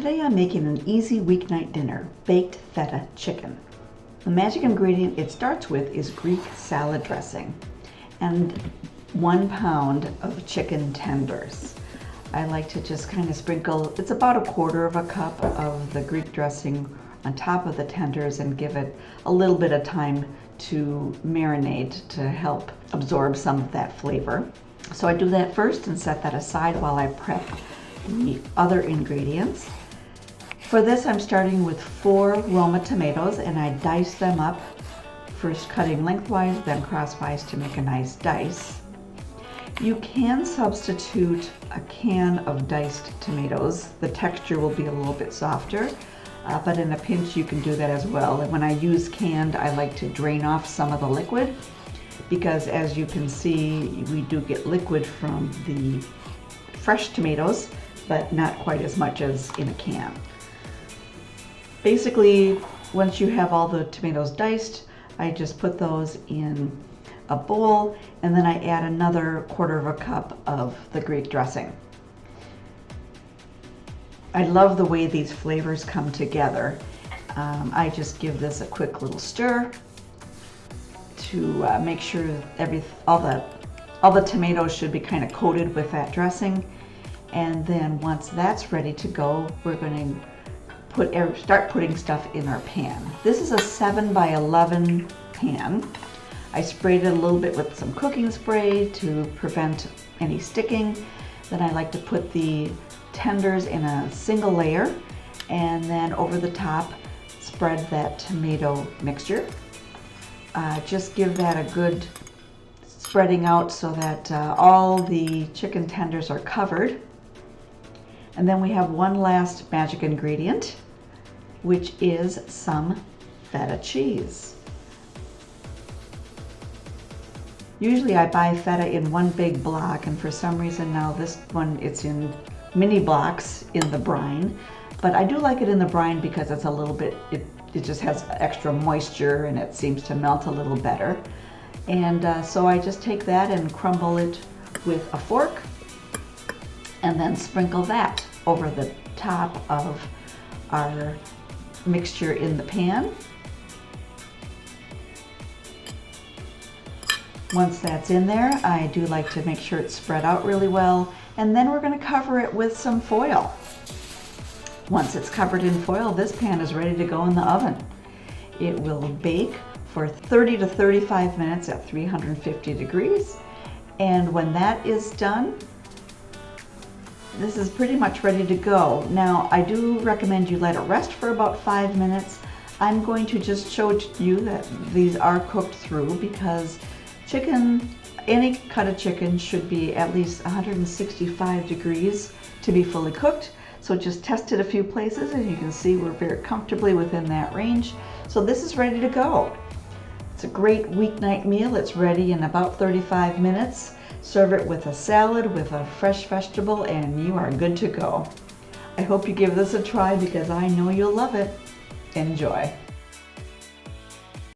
Today I'm making an easy weeknight dinner, baked feta chicken. The magic ingredient it starts with is Greek salad dressing and 1 pound of chicken tenders. I like to just kind of sprinkle, it's about 1/4 cup of the Greek dressing on top of the tenders and give it a little bit of time to marinate to help absorb some of that flavor. So I do that first and set that aside while I prep the other ingredients. For this I'm starting with 4 Roma tomatoes and I dice them up, first cutting lengthwise then crosswise to make a nice dice. You can substitute a can of diced tomatoes. The texture will be a little bit softer, but in a pinch you can do that as well. And when I use canned, I like to drain off some of the liquid because as you can see, we do get liquid from the fresh tomatoes, but not quite as much as in a can. Basically, once you have all the tomatoes diced, I just put those in a bowl and then I add another 1/4 cup of the Greek dressing. I love the way these flavors come together. I just give this a quick little stir to make sure all the tomatoes should be kind of coated with that dressing. And then once that's ready to go, we're going to start putting stuff in our pan. This is a 7 by 11 pan. I sprayed it a little bit with some cooking spray to prevent any sticking. Then I like to put the tenders in a single layer and then over the top spread that tomato mixture. Just give that a good spreading out so that all the chicken tenders are covered. And then we have one last magic ingredient, which is some feta cheese. Usually I buy feta in one big block, and for some reason now this one it's in mini blocks in the brine. But I do like it in the brine because it's a little bit, it just has extra moisture and it seems to melt a little better. And so I just take that and crumble it with a fork and then sprinkle that over the top of our mixture in the pan. Once that's in there, I do like to make sure it's spread out really well, and then we're going to cover it with some foil. Once it's covered in foil, this pan is ready to go in the oven. It will bake for 30 to 35 minutes at 350 degrees, and when that is done, this is pretty much ready to go. Now, I do recommend you let it rest for about 5 minutes. I'm going to just show you that these are cooked through because chicken, any cut of chicken should be at least 165 degrees to be fully cooked. So just test it a few places and you can see we're very comfortably within that range. So this is ready to go. It's a great weeknight meal. It's ready in about 35 minutes. Serve it with a salad, with a fresh vegetable, and you are good to go. I hope you give this a try because I know you'll love it. Enjoy.